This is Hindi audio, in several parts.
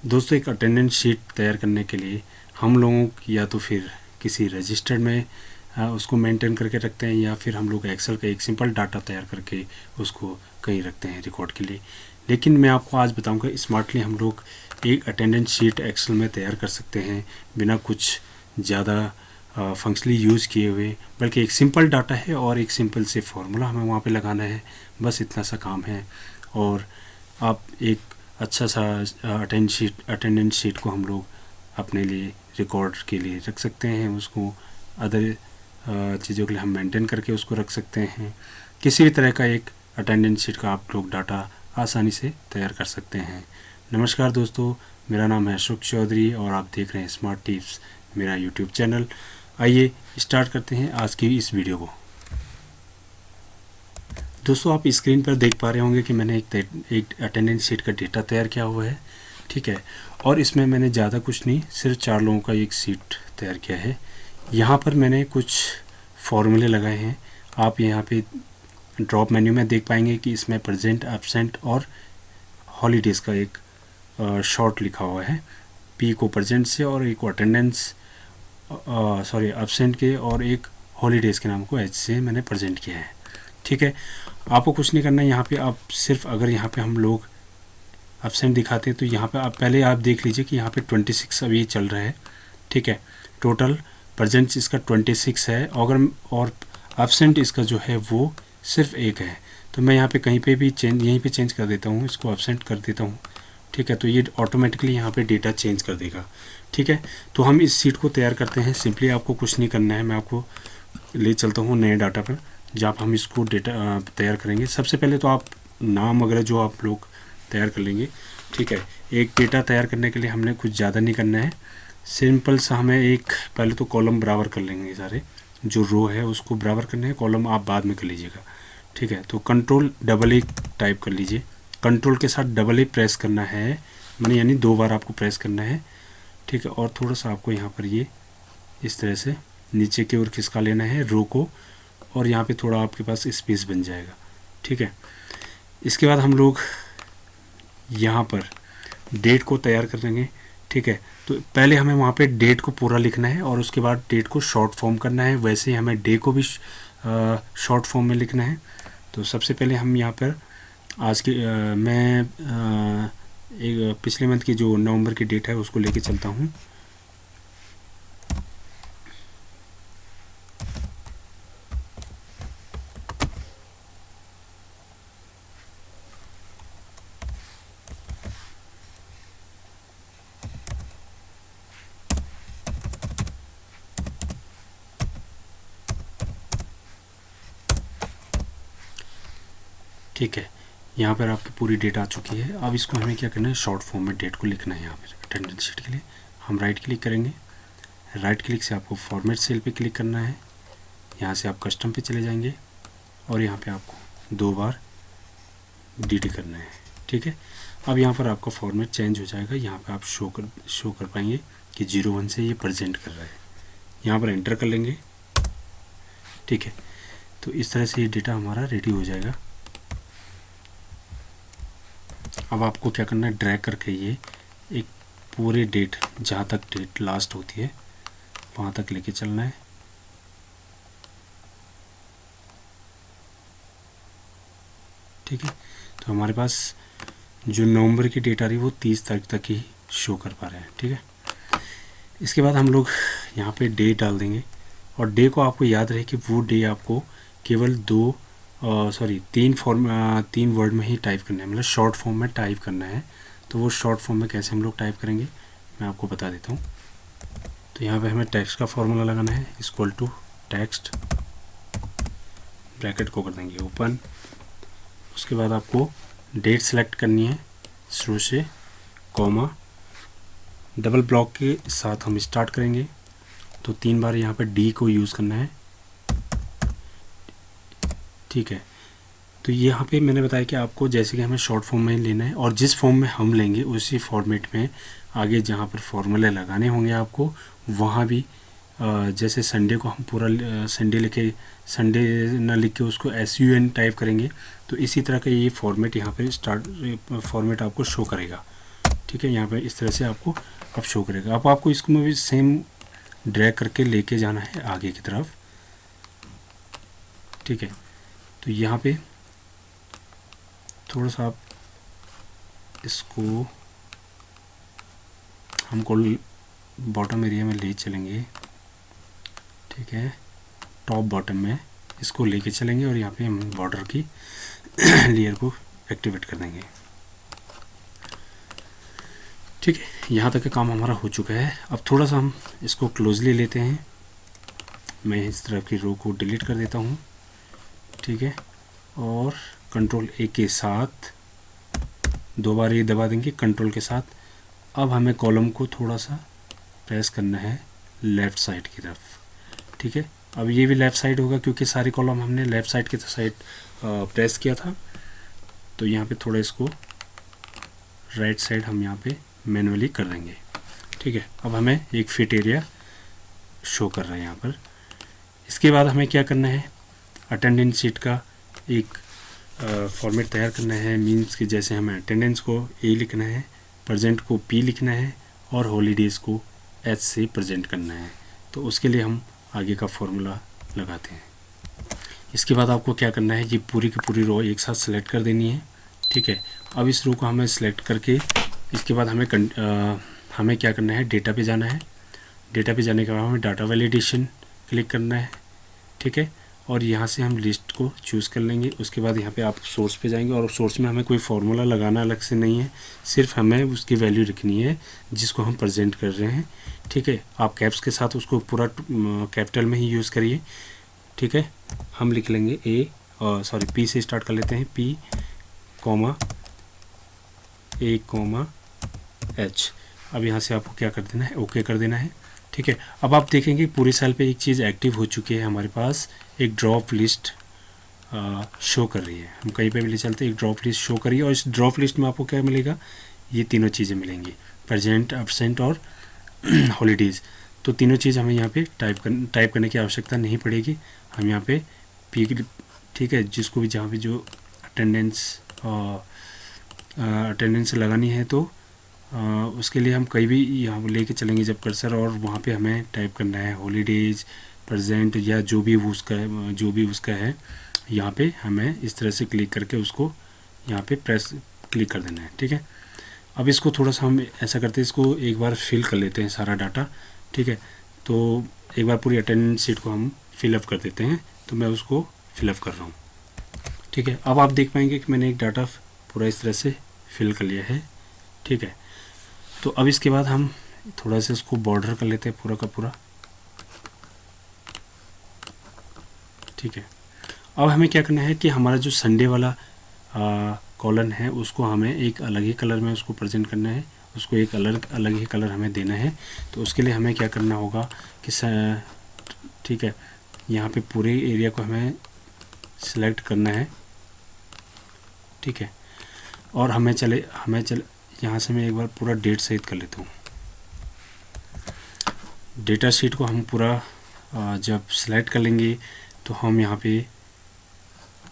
दोस्तों, एक अटेंडेंस शीट तैयार करने के लिए हम लोगों या तो फिर किसी रजिस्टर्ड में उसको मेंटेन करके रखते हैं, या फिर हम लोग एक्सेल का एक सिंपल डाटा तैयार करके उसको कहीं रखते हैं रिकॉर्ड के लिए। लेकिन मैं आपको आज बताऊंगा स्मार्टली हम लोग एक अटेंडेंस शीट एक्सेल में तैयार कर सकते हैं बिना कुछ ज़्यादा फंक्शनली यूज़ किए हुए, बल्कि एक सिंपल डाटा है और एक सिंपल से फार्मूला हमें वहाँ पे लगाना है, बस इतना सा काम है। और आप एक अच्छा सा अटेंडेंस शीट को हम लोग अपने लिए रिकॉर्ड के लिए रख सकते हैं, उसको अदर चीज़ों के लिए हम मेंटेन करके उसको रख सकते हैं। किसी भी तरह का एक अटेंडेंस शीट का आप लोग डाटा आसानी से तैयार कर सकते हैं। नमस्कार दोस्तों, मेरा नाम है अशोक चौधरी और आप देख रहे हैं स्मार्ट टिप्स, मेरा यूट्यूब चैनल। आइए स्टार्ट करते हैं आज की इस वीडियो को। दोस्तों, आप स्क्रीन पर देख पा रहे होंगे कि मैंने एक अटेंडेंस शीट का डेटा तैयार किया हुआ है, ठीक है। और इसमें मैंने ज़्यादा कुछ नहीं, सिर्फ 4 लोगों का एक शीट तैयार किया है। यहाँ पर मैंने कुछ फॉर्मूले लगाए हैं। आप यहाँ पे ड्रॉप मेन्यू में देख पाएंगे कि इसमें प्रेजेंट, एब्सेंट और हॉलीडेज़ का एक शॉर्ट लिखा हुआ है। पी को प्रेजेंट से और एक को अटेंडेंस एब्सेंट के और एक हॉलीडेज़ के नाम को एच से मैंने प्रेजेंट किया है, ठीक है। आपको कुछ नहीं करना है यहाँ पे। आप सिर्फ अगर यहाँ पे हम लोग एब्सेंट दिखाते हैं तो यहाँ पे आप पहले आप देख लीजिए कि यहाँ पे 26 अभी चल रहा है, ठीक है। टोटल प्रेजेंट इसका 26 है, और एब्सेंट इसका जो है वो सिर्फ 1 है। तो मैं यहाँ पे कहीं पे भी यहीं पे चेंज कर देता हूँ, इसको एब्सेंट कर देता हूँ, ठीक है। तो ये ऑटोमेटिकली यहाँ पे डेटा चेंज कर देगा, ठीक है। तो हम इस सीट को तैयार करते हैं। सिंपली आपको कुछ नहीं करना है, मैं आपको ले चलता हूँ नए डाटा पर जहाँ हम इसको डेटा तैयार करेंगे। सबसे पहले तो आप नाम वगैरह जो आप लोग तैयार कर लेंगे, ठीक है। एक डेटा तैयार करने के लिए हमने कुछ ज़्यादा नहीं करना है, सिंपल सा हमें एक पहले तो कॉलम बराबर कर लेंगे, सारे जो रो है उसको बराबर करने हैं, कॉलम आप बाद में कर लीजिएगा, ठीक है। तो कंट्रोल टाइप कर लीजिए, कंट्रोल के साथ डबल प्रेस करना है, मैंने यानी 2 बार आपको प्रेस करना है, ठीक है। और थोड़ा सा आपको यहाँ पर ये इस तरह से नीचे की ओर खिसका लेना है रो को, और यहाँ पे थोड़ा आपके पास स्पेस बन जाएगा, ठीक है। इसके बाद हम लोग यहाँ पर डेट को तैयार करेंगे, ठीक है। तो पहले हमें वहाँ पे डेट को पूरा लिखना है और उसके बाद डेट को शॉर्ट फॉर्म करना है। वैसे ही हमें डे को भी शॉर्ट फॉर्म में लिखना है। तो सबसे पहले हम यहाँ पर आज की मैं एक पिछले मंथ की जो नवंबर की डेट है उसको लेके चलता हूँ। ठीक है, यहाँ पर आपकी पूरी डेट आ चुकी है। अब इसको हमें क्या करना है, शॉर्ट फॉर्म में डेट को लिखना है। यहाँ पर अटेंडेंस शीट के लिए हम राइट क्लिक करेंगे, राइट क्लिक से आपको फॉर्मेट सेल पे क्लिक करना है। यहाँ से आप कस्टम पे चले जाएंगे और यहाँ पे आपको 2 बार DD करना है, ठीक है। अब यहाँ पर आपका फॉर्मेट चेंज हो जाएगा। यहाँ पे आप शो कर पाएंगे कि 01 से ये प्रेजेंट कर रहा है। यहाँ पर एंटर कर लेंगे, ठीक है। तो इस तरह से ये डेटा हमारा रेडी हो जाएगा। अब आपको क्या करना है, ड्रैग करके ये एक पूरे डेट, जहाँ तक डेट लास्ट होती है वहाँ तक लेके चलना है, ठीक है। तो हमारे पास जो नवंबर की डेट आ रही है वो 30 तारीख तक ही शो कर पा रहे हैं, ठीक है। इसके बाद हम लोग यहाँ पे डे डाल देंगे, और डे को आपको याद रहे कि वो डे आपको केवल 3 वर्ड में ही टाइप करना है, मतलब शॉर्ट फॉर्म में टाइप करना है। तो वो शॉर्ट फॉर्म में कैसे हम लोग टाइप करेंगे मैं आपको बता देता हूँ। तो यहाँ पे हमें टेक्स्ट का फॉर्मूला लगाना है, इक्वल टू टेक्स्ट, ब्रैकेट को कर देंगे ओपन। उसके बाद आपको डेट सेलेक्ट करनी है शुरू से, कॉमा, डबल ब्लॉक के साथ हम स्टार्ट करेंगे। तो 3 बार यहाँ पे डी को यूज़ करना है, ठीक है। तो यहाँ पे मैंने बताया कि आपको जैसे कि हमें शॉर्ट फॉर्म में लेना है, और जिस फॉर्म में हम लेंगे उसी फॉर्मेट में आगे जहाँ पर फॉर्मूले लगाने होंगे आपको, वहाँ भी जैसे संडे को हम पूरा संडे ना लिख के उसको SUN टाइप करेंगे, तो इसी तरह का ये फॉर्मेट यहाँ पर फॉर्मेट आपको शो करेगा, ठीक है, यहाँ पे इस तरह से आपको अब शो करेगा। अब आपको इसको भी सेम ड्रैग करके लेके जाना है आगे की तरफ, ठीक है। तो यहाँ पे थोड़ा सा आप इसको हमको बॉटम एरिया में ले चलेंगे, ठीक है, टॉप बॉटम में इसको लेके चलेंगे और यहाँ पे हम बॉर्डर की लेयर को एक्टिवेट कर देंगे, ठीक है। यहाँ तक का काम हमारा हो चुका है। अब थोड़ा सा हम इसको क्लोजली लेते हैं, मैं इस तरफ की रो को डिलीट कर देता हूँ, ठीक है, और कंट्रोल ए के साथ 2 बार ये दबा देंगे कंट्रोल के साथ। अब हमें कॉलम को थोड़ा सा प्रेस करना है लेफ़्ट साइड की तरफ, ठीक है। अब ये भी लेफ़्ट साइड होगा क्योंकि सारे कॉलम हमने लेफ़्ट साइड की साइड प्रेस किया था। तो यहाँ पे थोड़ा इसको राइट साइड हम यहाँ पे मैनुअली कर देंगे, ठीक है। अब हमें एक फिट एरिया शो कर रहा है यहाँ पर। इसके बाद हमें क्या करना है, अटेंडेंस शीट का एक फॉर्मेट तैयार करना है। मीन्स कि जैसे हमें अटेंडेंस को ए लिखना है, प्रेजेंट को पी लिखना है और हॉलीडेज़ को एच से प्रेजेंट करना है। तो उसके लिए हम आगे का फॉर्मूला लगाते हैं। इसके बाद आपको क्या करना है, ये पूरी की पूरी रो एक साथ सेलेक्ट कर देनी है, ठीक है। अब इस रो को हमें सेलेक्ट करके इसके बाद हमें क्या करना है, डेटा पे जाना है। डेटा पे जाने के बाद हमें डाटा वैलिडेशन क्लिक करना है, ठीक है, और यहाँ से हम लिस्ट को चूज़ कर लेंगे। उसके बाद यहाँ पे आप सोर्स पे जाएंगे और सोर्स में हमें कोई फार्मूला लगाना अलग से नहीं है, सिर्फ हमें उसकी वैल्यू लिखनी है जिसको हम प्रेजेंट कर रहे हैं, ठीक है। आप कैप्स के साथ उसको पूरा कैपिटल में ही यूज़ करिए, ठीक है। हम लिख लेंगे पी से स्टार्ट कर लेते हैं, पी कॉमा ए कॉमा एच। अब यहाँ से आपको क्या कर देना है, ओके कर देना है, ठीक है। अब आप देखेंगे पूरी सेल पे एक चीज़ एक्टिव हो चुकी है, हमारे पास एक ड्रॉप लिस्ट शो कर रही है। हम कहीं पे भी ले चलते हैं, एक ड्रॉप लिस्ट शो करिए और इस ड्रॉप लिस्ट में आपको क्या मिलेगा, ये तीनों चीज़ें मिलेंगी, प्रेजेंट, एब्सेंट और हॉलीडेज़। तो तीनों चीज़ हमें यहाँ पे टाइप करने की आवश्यकता नहीं पड़ेगी। हम यहाँ पे पी, ठीक है, जिसको भी जहाँ पे जो अटेंडेंस लगानी है तो उसके लिए हम कहीं भी यहाँ लेके चलेंगे जब कर्सर, और वहाँ पे हमें टाइप करना है हॉलीडेज़, प्रेजेंट या जो भी उसका है यहाँ पे हमें इस तरह से क्लिक करके उसको यहाँ पे क्लिक कर देना है, ठीक है। अब इसको थोड़ा सा हम ऐसा करते हैं, इसको एक बार फिल कर लेते हैं सारा डाटा, ठीक है। तो एक बार पूरी अटेंडेंस शीट को हम फिलअप कर देते हैं। तो मैं उसको फिलअप कर रहा हूँ, ठीक है। अब आप देख पाएंगे कि मैंने एक डाटा पूरा इस तरह से फिल कर लिया है, ठीक है। तो अब इसके बाद हम थोड़ा सा इसको बॉर्डर कर लेते हैं पूरा का पूरा, ठीक है। अब हमें क्या करना है कि हमारा जो संडे वाला कॉलम है उसको हमें एक अलग ही कलर में उसको प्रेजेंट करना है, उसको एक अलग ही कलर हमें देना है। तो उसके लिए हमें क्या करना होगा कि ठीक है, यहाँ पे पूरे एरिया को हमें सिलेक्ट करना है, ठीक है। और हमें चले यहाँ से मैं एक बार पूरा डेट सहित कर लेता हूँ। डेटा शीट को हम पूरा जब सिलेक्ट कर लेंगे तो हम यहाँ पे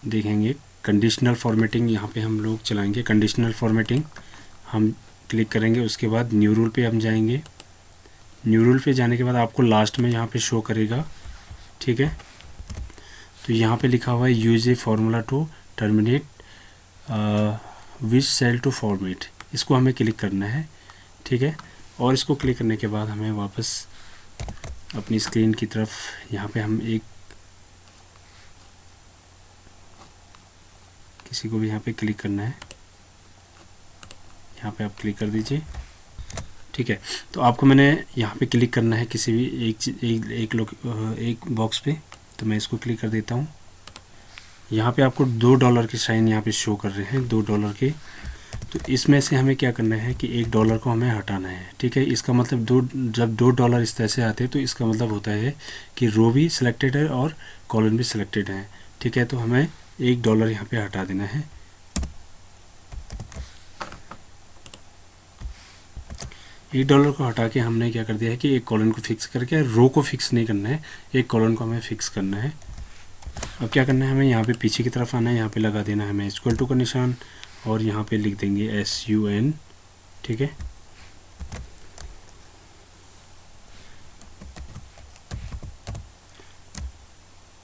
देखेंगे कंडीशनल फॉर्मेटिंग, यहाँ पे हम लोग चलाएंगे कंडीशनल फॉर्मेटिंग, हम क्लिक करेंगे। उसके बाद न्यू रूल पे हम जाएंगे। न्यू रूल पे जाने के बाद आपको लास्ट में यहाँ पे शो करेगा, ठीक है। तो यहाँ पे लिखा हुआ है use a formula to terminate which cell to format, इसको हमें क्लिक करना है, ठीक है। और इसको क्लिक करने के बाद हमें वापस अपनी स्क्रीन की तरफ यहाँ पे हम एक किसी को भी यहाँ पे क्लिक करना है, यहाँ पे आप क्लिक कर दीजिए, ठीक है। तो आपको मैंने यहाँ पे क्लिक करना है किसी भी एक बॉक्स पे, तो मैं इसको क्लिक कर देता हूँ। यहाँ पे आपको $2 के साइन यहाँ पे शो कर रहे हैं, $2 के। तो इसमें से हमें क्या करना है कि $1 को हमें हटाना है, ठीक है। इसका मतलब जब $2 इस तरह से आते हैं तो इसका मतलब होता है कि रो भी सिलेक्टेड है और कॉलम भी सिलेक्टेड है, ठीक है। तो हमें $1 यहाँ पे हटा देना है। $1 को हटा के हमने क्या कर दिया है कि एक कॉलम को फिक्स करके, रो को फिक्स नहीं करना है, एक कॉलम को हमें फिक्स करना है। अब क्या करना है, हमें यहाँ पे पीछे की तरफ आना है, यहाँ पे लगा देना है हमें इक्वल टू का निशान और यहाँ पे लिख देंगे SUN, ठीक है।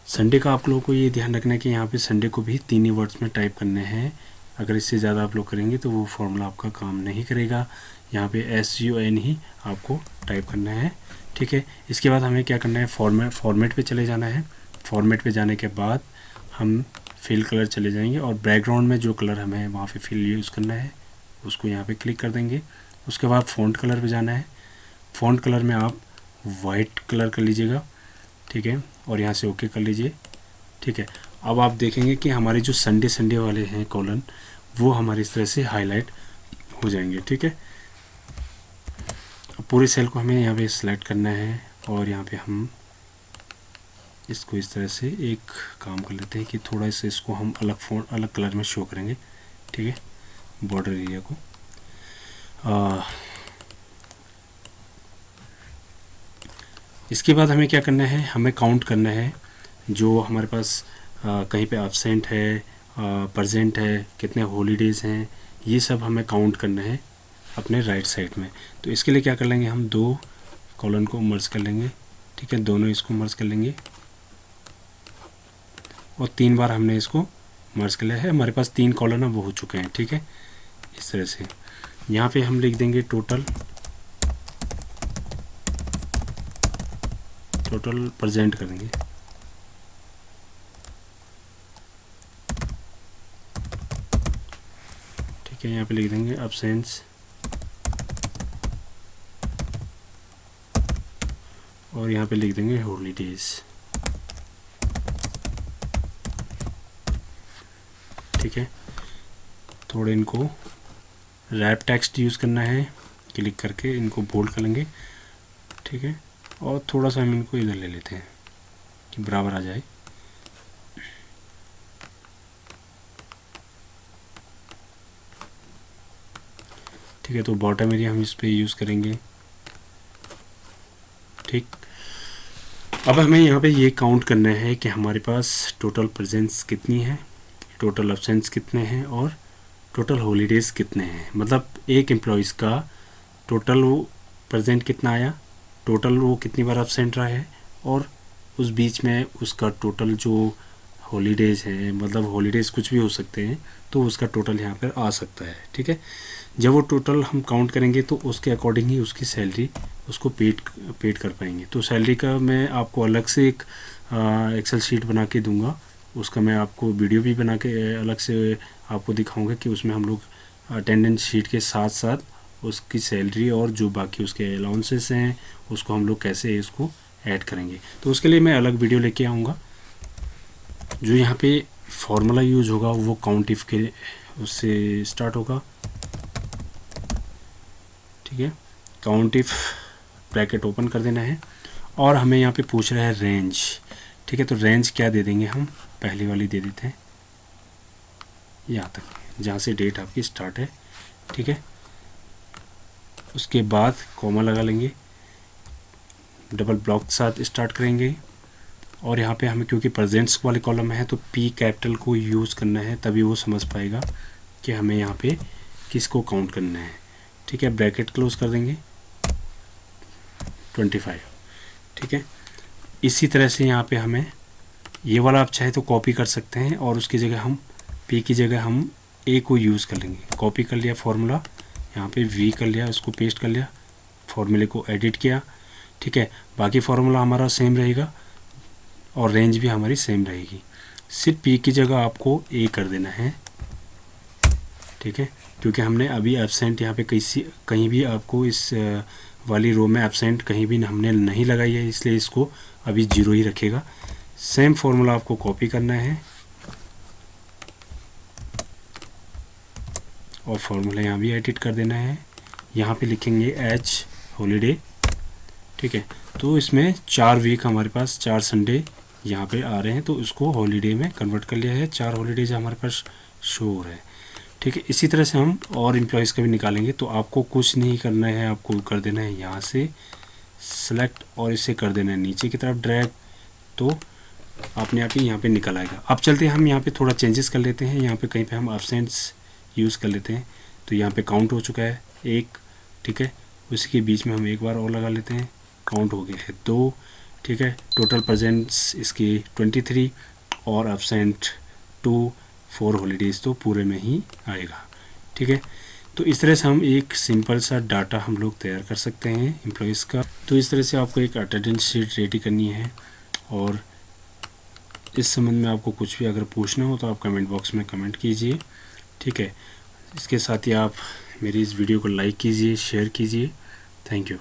संडे का आप लोगों को ये ध्यान रखना है कि यहाँ पे संडे को भी 3 ही वर्ड्स में टाइप करने हैं। अगर इससे ज़्यादा आप लोग करेंगे तो वो फॉर्मूला आपका काम नहीं करेगा। यहाँ पे SUN ही आपको टाइप करना है, ठीक है। इसके बाद हमें क्या करना है, फॉर्मेट पे चले जाना है। फॉर्मेट पे जाने के बाद हम फिल कलर चले जाएंगे और बैकग्राउंड में जो कलर हमें वहाँ पे फिल यूज़ करना है उसको यहाँ पे क्लिक कर देंगे। उसके बाद फ़ॉन्ट कलर पे जाना है। फ़ॉन्ट कलर में आप वाइट कलर कर लीजिएगा, ठीक है, और यहाँ से ओके कर लीजिए, ठीक है। अब आप देखेंगे कि हमारे जो संडे वाले हैं कॉलम वो हमारे इस तरह से हाईलाइट हो जाएंगे, ठीक है। अब पूरे सेल को हमें यहाँ पे सिलेक्ट करना है और यहाँ पे हम इसको इस तरह से एक काम कर लेते हैं कि थोड़ा सा इसको हम अलग कलर में शो करेंगे, ठीक है, बॉर्डर एरिया को। इसके बाद हमें क्या करना है, हमें काउंट करना है जो हमारे पास कहीं पे एब्सेंट है, प्रेजेंट है, कितने हॉलीडेज़ हैं, ये सब हमें काउंट करना है अपने राइट साइड में। तो इसके लिए क्या कर लेंगे, हम 2 कॉलम को मर्ज कर लेंगे, ठीक है, दोनों इसको मर्ज कर लेंगे और 3 बार हमने इसको मर्ज कर लिया है। हमारे पास 3 कॉलम अब हो चुके हैं, ठीक है। इस तरह से यहाँ पे हम लिख देंगे टोटल प्रेजेंट कर देंगे, ठीक है। यहाँ पे लिख देंगे एब्सेंस और यहाँ पे लिख देंगे हॉलीडेज, ठीक है। थोड़े इनको रैप टेक्स्ट यूज़ करना है, क्लिक करके इनको बोल्ड कर लेंगे, ठीक है, और थोड़ा सा हम इनको इधर ले लेते हैं कि बराबर आ जाए, ठीक है। तो बॉटम एरिया हम इस पे यूज़ करेंगे, ठीक। अब हमें यहाँ पे ये काउंट करना है कि हमारे पास टोटल प्रेजेंस कितनी है, टोटल एब्सेंस कितने हैं और टोटल हॉलीडेज़ कितने हैं। मतलब एक एम्प्लॉइज़ का टोटल वो प्रेजेंट कितना आया, टोटल वो कितनी बार एब्सेंट रहा है और उस बीच में उसका टोटल जो हॉलीडेज़ है, मतलब हॉलीडेज़ कुछ भी हो सकते हैं, तो उसका टोटल यहाँ पर आ सकता है, ठीक है। जब वो टोटल हम काउंट करेंगे तो उसके अकॉर्डिंग ही उसकी सैलरी उसको पेड कर पाएंगे। तो सैलरी का मैं आपको अलग से एक एक्सेल शीट बना के दूंगा, उसका मैं आपको वीडियो भी बना के अलग से आपको दिखाऊंगा कि उसमें हम लोग अटेंडेंस शीट के साथ साथ उसकी सैलरी और जो बाकी उसके अलाउंसेस हैं उसको हम लोग कैसे इसको ऐड करेंगे। तो उसके लिए मैं अलग वीडियो लेके आऊँगा। जो यहाँ पे फॉर्मूला यूज होगा वो काउंट इफ के उससे स्टार्ट होगा, ठीक है। काउंट इफ ब्रैकेट ओपन कर देना है और हमें यहाँ पे पूछ रहा है रेंज, ठीक है। तो रेंज क्या दे देंगे, हम पहली वाली दे देते हैं यहाँ तक जहाँ से डेट आपकी स्टार्ट है, ठीक है। उसके बाद कॉमा लगा लेंगे, डबल ब्लॉक के साथ स्टार्ट करेंगे और यहाँ पे हमें क्योंकि प्रेजेंट्स वाले कॉलम है तो P कैपिटल को यूज़ करना है, तभी वो समझ पाएगा कि हमें यहाँ पे किसको काउंट करना है, ठीक है। ब्रैकेट क्लोज कर देंगे 25, ठीक है। इसी तरह से यहाँ पे हमें ये वाला आप चाहे तो कॉपी कर सकते हैं और उसकी जगह हम P की जगह हम A को यूज़ कर लेंगे। कॉपी कर लिया फॉर्मूला, यहाँ पे V कर लिया, उसको पेस्ट कर लिया, फॉर्मूले को एडिट किया, ठीक है। बाकी फार्मूला हमारा सेम रहेगा और रेंज भी हमारी सेम रहेगी। सिर्फ P की जगह आपको A कर देना है, ठीक है, क्योंकि हमने अभी एब्सेंट यहाँ पे कहीं भी आपको इस वाली रो में एब्सेंट कहीं भी हमने नहीं लगाई है, इसलिए इसको अभी 0 ही रखेगा। सेम फॉर्मूला आपको कॉपी करना है और फॉर्मूला यहाँ भी एडिट कर देना है। यहाँ पे लिखेंगे H हॉलीडे, ठीक है। तो इसमें 4 वीक हमारे पास 4 संडे यहाँ पे आ रहे हैं तो उसको हॉलीडे में कन्वर्ट कर लिया है, 4 हॉलीडेज हमारे पास शो हो रहा है, ठीक है। इसी तरह से हम और एम्प्लॉयज़ का भी निकालेंगे। तो आपको कुछ नहीं करना है, आपको कर देना है यहाँ से सेलेक्ट और इसे कर देना है नीचे की तरफ ड्रैग, तो अपने आप ही यहाँ पे निकल आएगा। अब चलते हैं हम यहाँ पे थोड़ा चेंजेस कर लेते हैं, यहाँ पे कहीं पे हम एब्सेंट्स यूज़ कर लेते हैं। तो यहाँ पे काउंट हो चुका है, एक, ठीक है। उसके बीच में हम एक बार और लगा लेते हैं, काउंट हो गया है 2, ठीक है। टोटल प्रेजेंट्स इसकी 23 और एब्सेंट 2 4 हॉलीडेज़ तो पूरे में ही आएगा, ठीक है। तो इस तरह से हम एक सिंपल सा डाटा हम लोग तैयार कर सकते हैं एम्प्लॉयज़ का। तो इस तरह से आपको एक अटेंडेंस शीट रेडी करनी है। और इस संबंध में आपको कुछ भी अगर पूछना हो तो आप कमेंट बॉक्स में कमेंट कीजिए, ठीक है। इसके साथ ही आप मेरी इस वीडियो को लाइक कीजिए, शेयर कीजिए। Thank you.